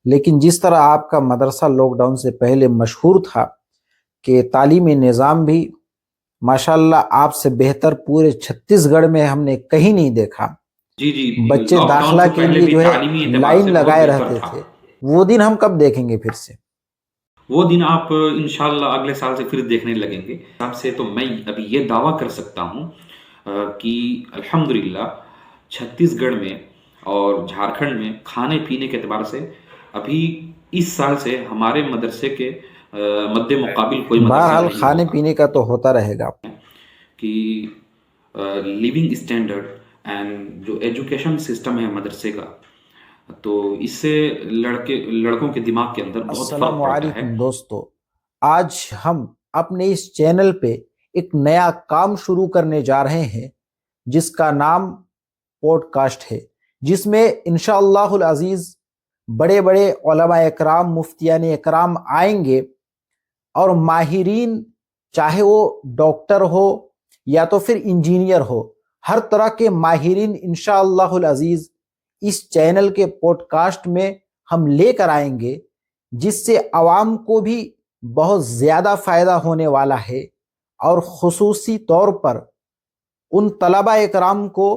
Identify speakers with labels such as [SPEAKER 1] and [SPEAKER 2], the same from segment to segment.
[SPEAKER 1] لیکن جس طرح آپ کا مدرسہ لاک ڈاؤن سے پہلے مشہور تھا کہ تعلیمی نظام بھی ماشاءاللہ آپ سے بہتر پورے چھتیس گڑھ میں ہم نے کہیں نہیں دیکھا.
[SPEAKER 2] جی جی،
[SPEAKER 1] بچے
[SPEAKER 2] لاک ڈاؤن
[SPEAKER 1] داخلہ
[SPEAKER 2] سے
[SPEAKER 1] کے
[SPEAKER 2] پہلے
[SPEAKER 1] لیے
[SPEAKER 2] بھی
[SPEAKER 1] جو ہے
[SPEAKER 2] تعلیمی اعتبار سے
[SPEAKER 1] لائن
[SPEAKER 2] بہت
[SPEAKER 1] لگائے
[SPEAKER 2] بہتر
[SPEAKER 1] رہتے
[SPEAKER 2] تھا.
[SPEAKER 1] تھے. وہ دن ہم کب دیکھیں گے پھر سے؟
[SPEAKER 2] وہ دن آپ انشاءاللہ اگلے سال سے پھر دیکھنے لگیں گے. آپ سے تو میں ابھی یہ دعویٰ کر سکتا ہوں کہ الحمدللہ چھتیس گڑھ میں اور جھارکھنڈ میں کھانے پینے کے اعتبار سے ابھی اس سال سے ہمارے مدرسے کے مد مقابل کوئی مدرسہ
[SPEAKER 1] بہرحال
[SPEAKER 2] نہیں
[SPEAKER 1] کھانے
[SPEAKER 2] ہوگا.
[SPEAKER 1] پینے کا تو ہوتا رہے گا.
[SPEAKER 2] کہ لیونگ اسٹینڈرڈ اینڈ جو ایجوکیشن سسٹم ہے مدرسے کا، تو اس سے لڑکوں کے دماغ کے اندر بہت
[SPEAKER 1] السلام
[SPEAKER 2] فرق پڑتا ہے.
[SPEAKER 1] علیکم دوستو، آج ہم اپنے اس چینل پہ ایک نیا کام شروع کرنے جا رہے ہیں جس کا نام پوڈ کاسٹ ہے، جس میں انشاءاللہ العزیز بڑے بڑے علماء اکرام، مفتیان اکرام آئیں گے اور ماہرین، چاہے وہ ڈاکٹر ہو یا تو پھر انجینئر ہو، ہر طرح کے ماہرین انشاءاللہ العزیز اس چینل کے پوڈ کاسٹ میں ہم لے کر آئیں گے، جس سے عوام کو بھی بہت زیادہ فائدہ ہونے والا ہے، اور خصوصی طور پر ان طلبہ اکرام کو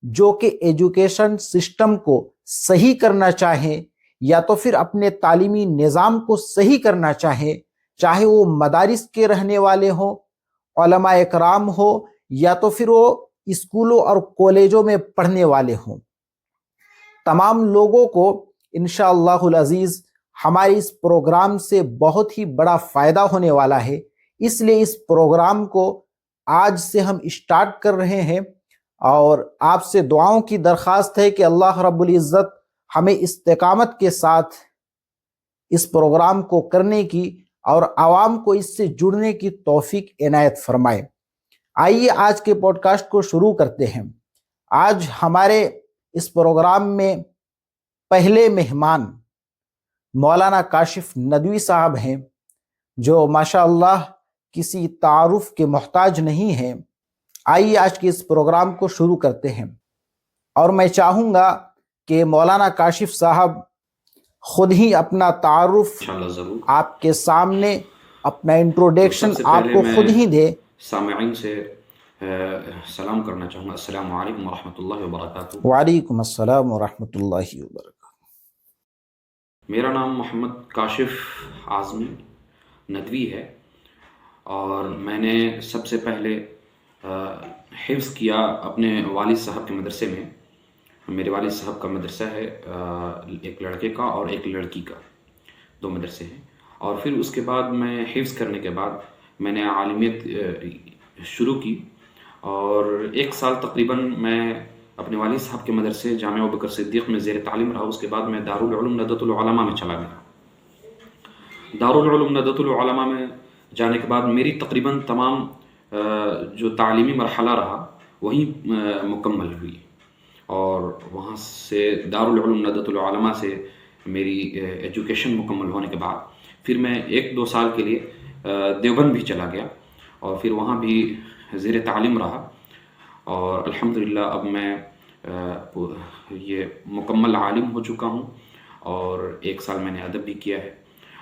[SPEAKER 1] جو کہ ایجوکیشن سسٹم کو صحیح کرنا چاہیں یا تو پھر اپنے تعلیمی نظام کو صحیح کرنا چاہیں، چاہے وہ مدارس کے رہنے والے ہوں، علماء اکرام ہو، یا تو پھر وہ اسکولوں اور کالجوں میں پڑھنے والے ہوں، تمام لوگوں کو انشاءاللہ العزیز ہمارے اس پروگرام سے بہت ہی بڑا فائدہ ہونے والا ہے. اس لیے اس پروگرام کو آج سے ہم اسٹارٹ کر رہے ہیں، اور آپ سے دعاؤں کی درخواست ہے کہ اللہ رب العزت ہمیں استقامت کے ساتھ اس پروگرام کو کرنے کی اور عوام کو اس سے جڑنے کی توفیق عنایت فرمائے. آئیے آج کے پوڈ کاسٹ کو شروع کرتے ہیں. آج ہمارے اس پروگرام میں پہلے مہمان مولانا کاشف ندوی صاحب ہیں، جو ماشاءاللہ کسی تعارف کے محتاج نہیں ہیں. آئیے آج کے اس پروگرام کو شروع کرتے ہیں، اور میں چاہوں گا کہ مولانا کاشف صاحب خود ہی اپنا تعارف
[SPEAKER 2] انشاءاللہ ضرور.
[SPEAKER 1] آپ کے سامنے، اپنا
[SPEAKER 2] تو
[SPEAKER 1] انٹروڈکشن
[SPEAKER 2] سب سے
[SPEAKER 1] آپ
[SPEAKER 2] پہلے
[SPEAKER 1] کو
[SPEAKER 2] میں
[SPEAKER 1] خود ہی دے.
[SPEAKER 2] سامعین سے سلام کرنا چاہوں گا. السلام علیکم ورحمۃ اللہ وبرکاتہ.
[SPEAKER 1] وعلیکم السلام ورحمۃ اللہ وبرکاتہ.
[SPEAKER 2] میرا نام محمد کاشف اعظمی ندوی ہے، اور میں نے سب سے پہلے حفظ کیا اپنے والد صاحب کے مدرسے میں. میرے والد صاحب کا مدرسہ ہے، ایک لڑکے کا اور ایک لڑکی کا، دو مدرسے ہیں. اور پھر اس کے بعد میں حفظ کرنے کے بعد میں نے عالمیت شروع کی، اور ایک سال تقریباً میں اپنے والد صاحب کے مدرسے جامعہ ابوبکر صدیق میں زیر تعلیم رہا. اس کے بعد میں دارالعلوم ندوۃ العلماء میں چلا گیا. دارالعلوم ندوۃ العلماء میں جانے کے بعد میری تقریباً تمام جو تعلیمی مرحلہ رہا وہیں مکمل ہوئی. اور وہاں سے دارالعلوم ندوۃ العلماء سے میری ایجوکیشن مکمل ہونے کے بعد پھر میں ایک دو سال کے لیے دیوبند بھی چلا گیا، اور پھر وہاں بھی زیر تعلیم رہا. اور الحمدللہ اب میں یہ مکمل عالم ہو چکا ہوں، اور ایک سال میں نے ادب بھی کیا ہے.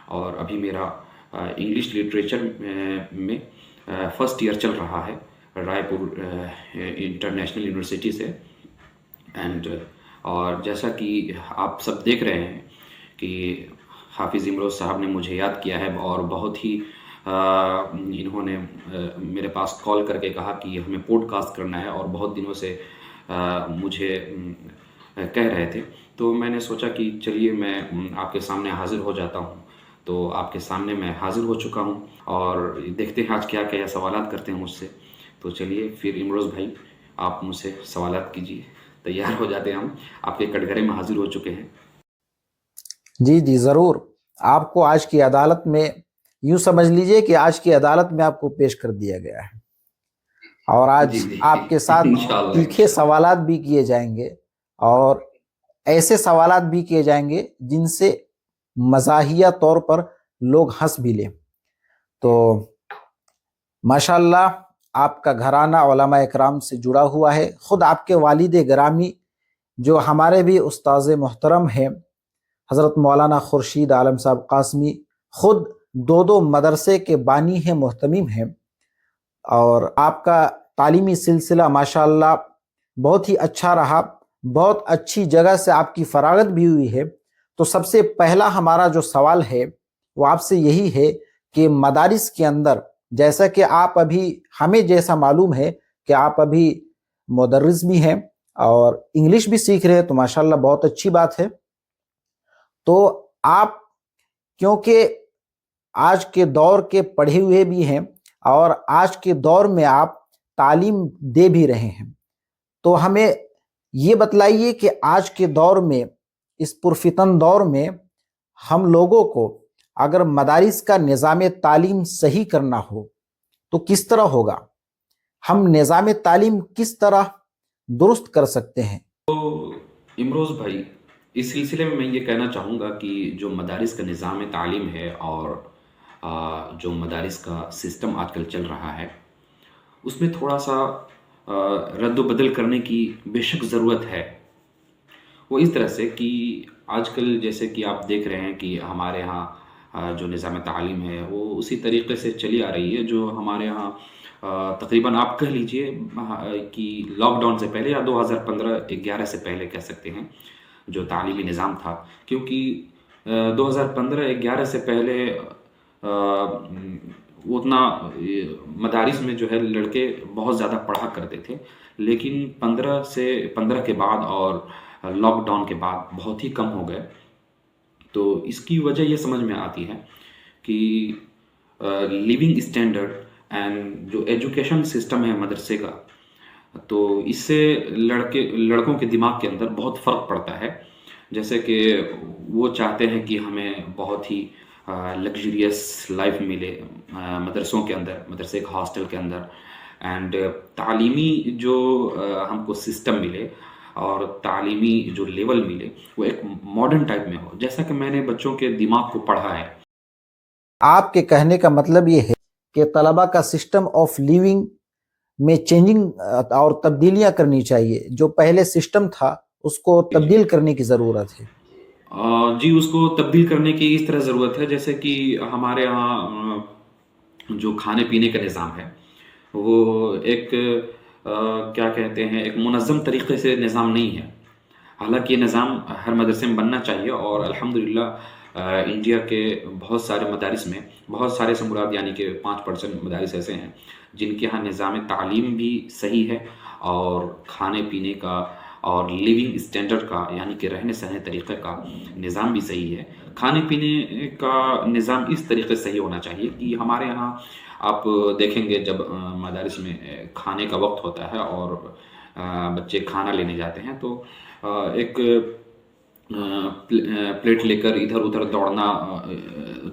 [SPEAKER 2] اور ابھی میرا انگلش لٹریچر میں فرسٹ ایئر چل رہا ہے رائے پور انٹرنیشنل یونیورسٹی سے. اور جیسا کہ آپ سب دیکھ رہے ہیں کہ حافظ امروز صاحب نے مجھے یاد کیا ہے، اور بہت ہی انہوں نے میرے پاس کال کر کے کہا کہ ہمیں پوڈ کاسٹ کرنا ہے، اور بہت دنوں سے مجھے کہہ رہے تھے. تو میں نے سوچا کہ چلیے میں آپ کے سامنے حاضر ہو جاتا ہوں. تو آپ کے سامنے میں حاضر ہو چکا ہوں، اور دیکھتے ہیں آج کیا کیا سوالات کرتے ہیں مجھ سے. تو چلیے پھر امروز بھائی آپ مجھ سے سوالات کیجیے. تیار ہو جاتے ہیں، ہم آپ کے کٹگرے میں حاضر ہو چکے ہیں.
[SPEAKER 1] جی جی ضرور. آپ کو آج کی عدالت میں، یوں سمجھ لیجئے کہ آج کی عدالت میں آپ کو پیش کر دیا گیا ہے، اور آج
[SPEAKER 2] جی
[SPEAKER 1] آپ کے ساتھ
[SPEAKER 2] انشاءاللہ
[SPEAKER 1] تیکھے سوالات بھی کیے جائیں گے، اور ایسے سوالات بھی کیے جائیں گے جن سے مزاحیہ طور پر لوگ ہنس بھی لیں. تو ماشاءاللہ آپ کا گھرانہ علماء اکرام سے جڑا ہوا ہے. خود آپ کے والد گرامی جو ہمارے بھی استاذ محترم ہیں، حضرت مولانا خورشید عالم صاحب قاسمی خود دو دو مدرسے کے بانی ہیں، محتمم ہیں، اور آپ کا تعلیمی سلسلہ ماشاءاللہ بہت ہی اچھا رہا، بہت اچھی جگہ سے آپ کی فراغت بھی ہوئی ہے۔ تو سب سے پہلا ہمارا جو سوال ہے وہ آپ سے یہی ہے کہ مدارس کے اندر، جیسا کہ آپ ابھی ہمیں جیسا معلوم ہے کہ آپ ابھی مدرس بھی ہیں اور انگلش بھی سیکھ رہے ہیں، تو ماشاءاللہ بہت اچھی بات ہے۔ تو آپ کیونکہ آج کے دور کے پڑھے ہوئے بھی ہیں اور آج کے دور میں آپ تعلیم دے بھی رہے ہیں، تو ہمیں یہ بتلائیے کہ آج کے دور میں، اس پرفتن دور میں، ہم لوگوں کو اگر مدارس کا نظام تعلیم صحیح کرنا ہو تو کس طرح ہوگا؟ ہم نظام تعلیم کس طرح درست کر سکتے ہیں؟
[SPEAKER 2] تو امروز بھائی، اس سلسلے میں یہ کہنا چاہوں گا کہ جو مدارس کا نظام تعلیم ہے اور جو مدارس کا سسٹم آج کل چل رہا ہے، اس میں تھوڑا سا رد و بدل کرنے کی بے شک ضرورت ہے۔ وہ اس طرح سے کہ آج کل جیسے کہ آپ دیکھ رہے ہیں کہ ہمارے ہاں جو نظام تعلیم ہے وہ اسی طریقے سے چلی آ رہی ہے جو ہمارے ہاں تقریباً آپ کہہ لیجئے کہ لاک ڈاؤن سے پہلے یا 2015-11 سے پہلے کہہ سکتے ہیں جو تعلیمی نظام تھا، کیونکہ 2015-11 سے پہلے اتنا مدارس میں جو ہے لڑکے بہت زیادہ پڑھا کرتے تھے، لیکن 15 کے بعد اور لاک ڈاؤن کے بعد بہت ہی کم ہو گئے۔ تو اس کی وجہ یہ سمجھ میں آتی ہے کہ لیونگ اسٹینڈرڈ اینڈ جو ایجوکیشن سسٹم ہے مدرسے کا، تو اس سے لڑکوں کے دماغ کے اندر بہت فرق پڑتا ہے۔ جیسے کہ وہ چاہتے ہیں کہ ہمیں بہت ہی لگژریس لائف ملے مدرسوں کے اندر، مدرسے کے ہاسٹل کے اندر، اینڈ تعلیمی جو ہم کو سسٹم ملے اور تعلیمی جو لیول ملے وہ ایک ماڈرن ٹائپ میں ہو، جیسا کہ میں نے بچوں کے دماغ کو پڑھا ہے۔
[SPEAKER 1] آپ کے کہنے کا مطلب یہ ہے کہ طلبہ کا سسٹم آف لیونگ میں چینجنگ اور تبدیلیاں کرنی چاہیے، جو پہلے سسٹم تھا اس کو تبدیل کرنے کی ضرورت ہے۔
[SPEAKER 2] جی، اس کو تبدیل کرنے کی اس طرح ضرورت ہے جیسے کہ ہمارے ہاں جو کھانے پینے کا نظام ہے وہ ایک کیا کہتے ہیں، ایک منظم طریقے سے نظام نہیں ہے۔ حالانکہ یہ نظام ہر مدرسے میں بننا چاہیے، اور الحمدللہ انڈیا کے بہت سارے مدارس میں، بہت سارے سے مراد یعنی کہ 5% مدارس ایسے ہیں جن کے ہاں نظام تعلیم بھی صحیح ہے اور کھانے پینے کا اور لیونگ اسٹینڈرڈ کا یعنی کہ رہنے سہنے طریقے کا نظام بھی صحیح ہے۔ کھانے پینے کا نظام اس طریقے سے صحیح ہونا چاہیے کہ ہمارے یہاں آپ دیکھیں گے جب مدارس میں کھانے کا وقت ہوتا ہے اور بچے کھانا لینے جاتے ہیں تو ایک پلیٹ لے کر ادھر ادھر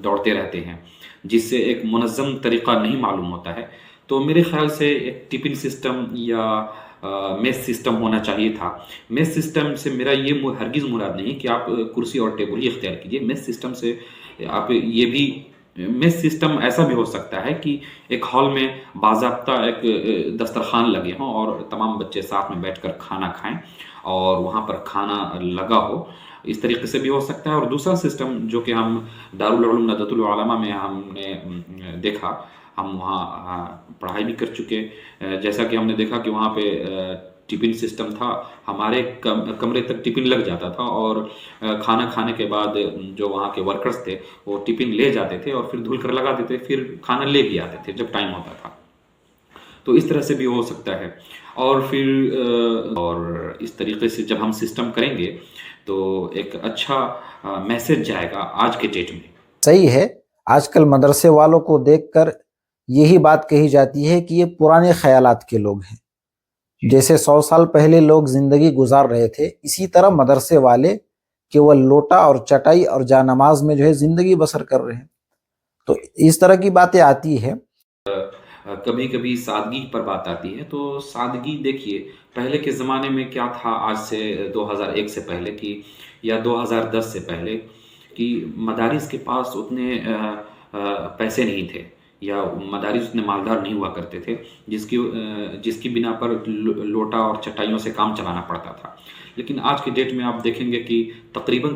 [SPEAKER 2] دوڑتے رہتے ہیں، جس سے ایک منظم طریقہ نہیں معلوم ہوتا ہے۔ تو میرے خیال سے ایک ٹفن سسٹم یا میس سسٹم ہونا چاہیے تھا۔ میس سسٹم سے میرا یہ ہرگز مراد نہیں کہ آپ کرسی اور ٹیبل ہی اختیار کیجیے۔ میس سسٹم سے آپ یہ بھی، میس سسٹم ایسا بھی ہو سکتا ہے کہ ایک ہال میں باضابطہ ایک دسترخوان لگے ہوں اور تمام بچے ساتھ میں بیٹھ کر کھانا کھائیں اور وہاں پر کھانا لگا ہو، اس طریقے سے بھی ہو سکتا ہے۔ اور دوسرا سسٹم جو کہ ہم دارالعلوم ندوۃ العلماء میں ہم نے دیکھا، ہم وہاں پڑھائی بھی کر چکے، جیسا کہ ہم نے دیکھا کہ وہاں پہ ٹفن سسٹم تھا، ہمارے کمرے تک ٹفن لگ جاتا تھا، اور کھانا کھانے کے بعد جو وہاں کے ورکرز تھے وہ ٹفن لے جاتے تھے اور پھر دھل کر لگا دیتے، پھر کھانا لے بھی آتے تھے جب ٹائم ہوتا تھا۔ تو اس طرح سے بھی ہو سکتا ہے، اور پھر اور اس طریقے سے جب ہم سسٹم کریں گے تو ایک اچھا میسج جائے گا آج کے ڈیٹ میں۔
[SPEAKER 1] صحیح ہے، آج کل مدرسے والوں کو دیکھ کر یہی بات کہی جاتی ہے کہ یہ پرانے خیالات کے لوگ ہیں، جیسے 100 سال پہلے لوگ زندگی گزار رہے تھے، اسی طرح مدرسے والے کیول لوٹا اور چٹائی اور جا نماز میں جو ہے زندگی بسر کر رہے ہیں۔ تو اس طرح کی باتیں آتی ہے۔
[SPEAKER 2] کبھی کبھی سادگی پر بات آتی ہے، تو سادگی دیکھیے پہلے کے زمانے میں کیا تھا، آج سے 2001 سے پہلے کی یا 2010 سے پہلے کہ مدارس کے پاس اتنے پیسے نہیں تھے یا مدارس اتنے مالدار نہیں ہوا کرتے تھے جس کی بنا پر لوٹا اور چٹائیوں سے کام چلانا پڑتا تھا. لیکن آج کے ڈیٹ میں آپ دیکھیں گے کہ تقریباً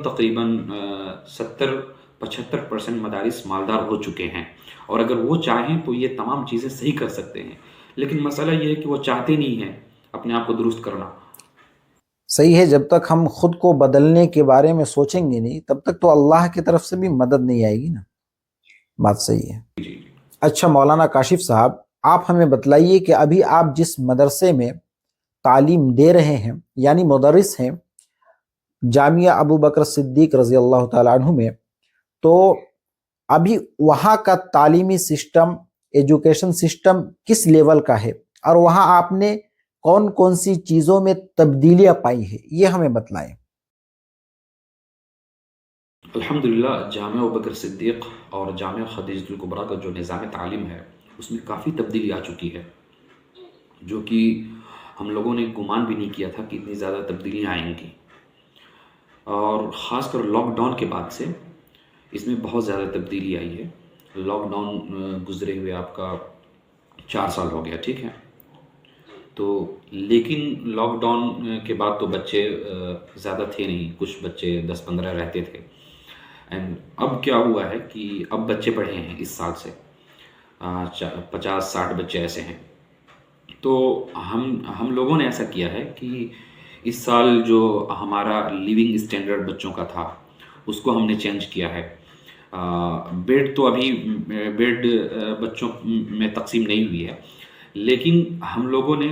[SPEAKER 2] 70-75% مدارس مالدار ہو چکے ہیں، اور اگر وہ چاہیں تو یہ تمام چیزیں صحیح کر سکتے ہیں. لیکن مسئلہ یہ ہے کہ وہ چاہتے نہیں ہیں اپنے آپ کو درست کرنا.
[SPEAKER 1] صحیح ہے، جب تک ہم خود کو بدلنے کے بارے میں سوچیں گے نہیں تب تک تو اللہ کی طرف سے بھی مدد نہیں آئے گی نا. بات صحیح ہے.
[SPEAKER 2] جی.
[SPEAKER 1] اچھا مولانا کاشف صاحب، آپ ہمیں بتلائیے کہ ابھی آپ جس مدرسے میں تعلیم دے رہے ہیں یعنی مدرس ہیں جامعہ ابو بکر صدیق رضی اللہ تعالیٰ عنہ میں، تو ابھی وہاں کا تعلیمی سسٹم، ایجوکیشن سسٹم کس لیول کا ہے، اور وہاں آپ نے کون کون سی چیزوں میں تبدیلیاں پائی ہیں، یہ ہمیں بتلائیں.
[SPEAKER 2] الحمدللہ جامعہ ابوبکر صدیق اور جامعہ خدیجہ الکبریٰ کا جو نظام تعلیم ہے اس میں کافی تبدیلی آ چکی ہے، جو کہ ہم لوگوں نے گمان بھی نہیں کیا تھا کہ اتنی زیادہ تبدیلیاں آئیں گی. اور خاص کر لاک ڈاؤن کے بعد سے اس میں بہت زیادہ تبدیلی آئی ہے. لاک ڈاؤن گزرے ہوئے آپ کا 4 سال ہو گیا، ٹھیک ہے. تو لیکن لاک ڈاؤن کے بعد تو بچے زیادہ تھے نہیں، کچھ بچے 10-15 رہتے تھے. اینڈ اب کیا ہوا ہے کہ اب بچے بڑھے ہیں اس سال سے، 50-60 بچے ایسے ہیں. تو ہم لوگوں نے ایسا کیا ہے کہ اس سال جو ہمارا لیونگ اسٹینڈرڈ بچوں کا تھا اس کو ہم نے چینج کیا ہے. بیڈ تو ابھی بیڈ بچوں میں تقسیم نہیں ہوئی ہے، لیکن ہم لوگوں نے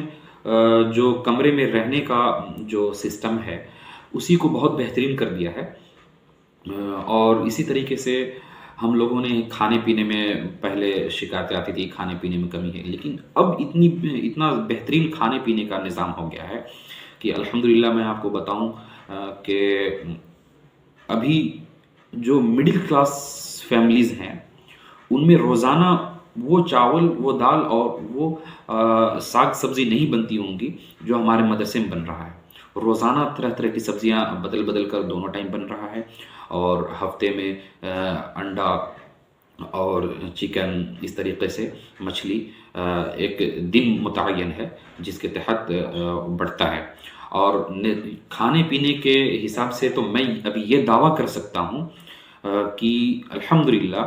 [SPEAKER 2] جو کمرے میں رہنے کا جو سسٹم ہے اسی کو بہت بہترین کر دیا ہے. اور اسی طریقے سے ہم لوگوں نے کھانے پینے میں، پہلے شکایتیں آتی تھی کھانے پینے میں کمی ہے، لیکن اب اتنا بہترین کھانے پینے کا نظام ہو گیا ہے کہ الحمدللہ میں آپ کو بتاؤں کہ ابھی جو مڈل کلاس فیملیز ہیں ان میں روزانہ وہ چاول، وہ دال اور وہ ساگ سبزی نہیں بنتی ہوں گی جو ہمارے مدرسے میں بن رہا ہے. روزانہ طرح طرح کی سبزیاں بدل بدل کر دونوں ٹائم بن رہا ہے، اور ہفتے میں انڈا اور چکن، اس طریقے سے مچھلی ایک دن متعین ہے جس کے تحت بڑھتا ہے. اور کھانے پینے کے حساب سے تو میں ابھی یہ دعویٰ کر سکتا ہوں کہ الحمدللہ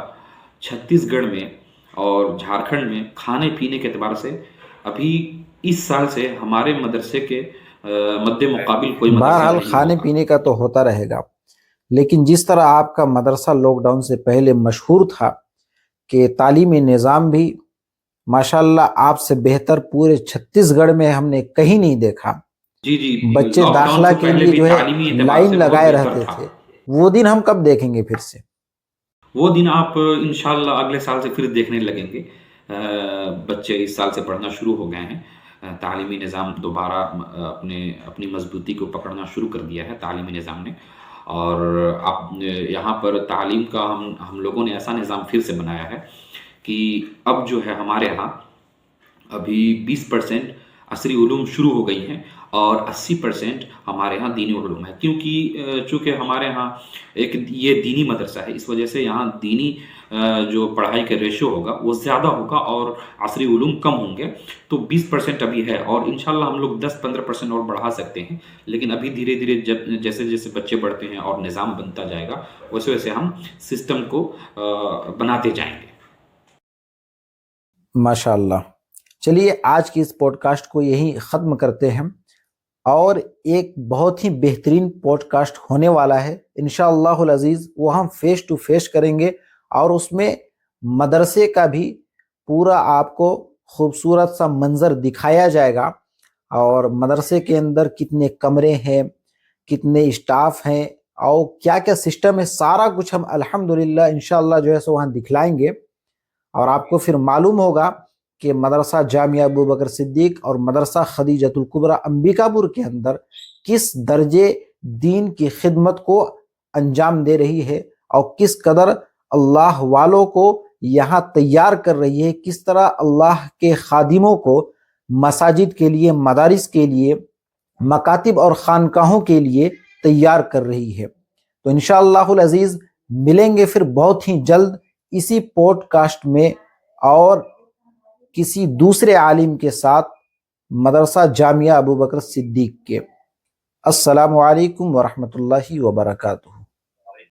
[SPEAKER 2] چھتیس گڑھ میں اور جھارکھنڈ میں کھانے پینے کے اعتبار سے ابھی اس سال سے ہمارے مدرسے کے مد مقابل کوئی مدرسہ
[SPEAKER 1] بہرحال
[SPEAKER 2] نہیں
[SPEAKER 1] کھانے
[SPEAKER 2] ہوگا.
[SPEAKER 1] پینے کا تو ہوتا رہے گا، لیکن جس طرح آپ کا مدرسہ لاک ڈاؤن سے پہلے مشہور تھا کہ تعلیمی نظام بھی ماشاءاللہ آپ سے بہتر پورے چھتیس گڑھ میں ہم نے کہیں نہیں دیکھا.
[SPEAKER 2] جی
[SPEAKER 1] بچے
[SPEAKER 2] لاک ڈاؤن
[SPEAKER 1] داخلہ
[SPEAKER 2] سے
[SPEAKER 1] کے
[SPEAKER 2] پہلے
[SPEAKER 1] لیے
[SPEAKER 2] بھی
[SPEAKER 1] جو ہے
[SPEAKER 2] تعلیمی اعتبار
[SPEAKER 1] لائن
[SPEAKER 2] سے بہت
[SPEAKER 1] لگائے
[SPEAKER 2] بہتر
[SPEAKER 1] رہتے
[SPEAKER 2] تھا.
[SPEAKER 1] تھے. وہ دن ہم کب دیکھیں گے پھر سے؟
[SPEAKER 2] وہ دن آپ انشاءاللہ اگلے سال سے پھر دیکھنے لگیں گے. بچے اس سال سے پڑھنا شروع ہو گئے ہیں، تعلیمی نظام دوبارہ اپنی مضبوطی کو پکڑنا شروع کر دیا ہے تعلیمی نظام نے. اور آپ یہاں پر تعلیم کا ہم لوگوں نے ایسا نظام پھر سے بنایا ہے کہ اب جو ہے ہمارے ہاں ابھی 20% عصری علوم شروع ہو گئی ہیں اور 80% ہمارے ہاں دینی علوم ہے. کیونکہ چونکہ ہمارے ہاں ایک یہ دینی مدرسہ ہے، اس وجہ سے یہاں دینی جو پڑھائی کا ریشو ہوگا وہ زیادہ ہوگا اور عصری علوم کم ہوں گے. تو 20% ابھی ہے، اور انشاءاللہ ہم لوگ 10-15% اور بڑھا سکتے ہیں. لیکن ابھی دھیرے دھیرے جیسے جیسے بچے بڑھتے ہیں اور نظام بنتا جائے گا ویسے ویسے ہم سسٹم کو بناتے جائیں گے.
[SPEAKER 1] ماشاءاللہ. چلیے آج کی اس پوڈ کاسٹ کو یہی ختم کرتے ہیں، اور ایک بہت ہی بہترین پوڈ کاسٹ ہونے والا ہے انشاءاللہ العزیز، وہ ہم فیس ٹو فیس کریں گے، اور اس میں مدرسے کا بھی پورا آپ کو خوبصورت سا منظر دکھایا جائے گا، اور مدرسے کے اندر کتنے کمرے ہیں، کتنے اسٹاف ہیں، اور کیا کیا سسٹم ہے، سارا کچھ ہم الحمدللہ انشاءاللہ جو ہے سو وہاں دکھلائیں گے. اور آپ کو پھر معلوم ہوگا کہ مدرسہ جامعہ ابو بکر صدیق اور مدرسہ خدیجۃ الکبریٰ انبیکا پور کے اندر کس درجے دین کی خدمت کو انجام دے رہی ہے، اور کس قدر اللہ والوں کو یہاں تیار کر رہی ہے، کس طرح اللہ کے خادموں کو مساجد کے لیے، مدارس کے لیے، مکاتب اور خانقاہوں کے لیے تیار کر رہی ہے. تو انشاءاللہ العزیز ملیں گے پھر بہت ہی جلد اسی پوڈ کاسٹ میں اور کسی دوسرے عالم کے ساتھ مدرسہ جامعہ ابوبکر صدیق کے۔ السلام علیکم ورحمۃ اللہ وبرکاتہ۔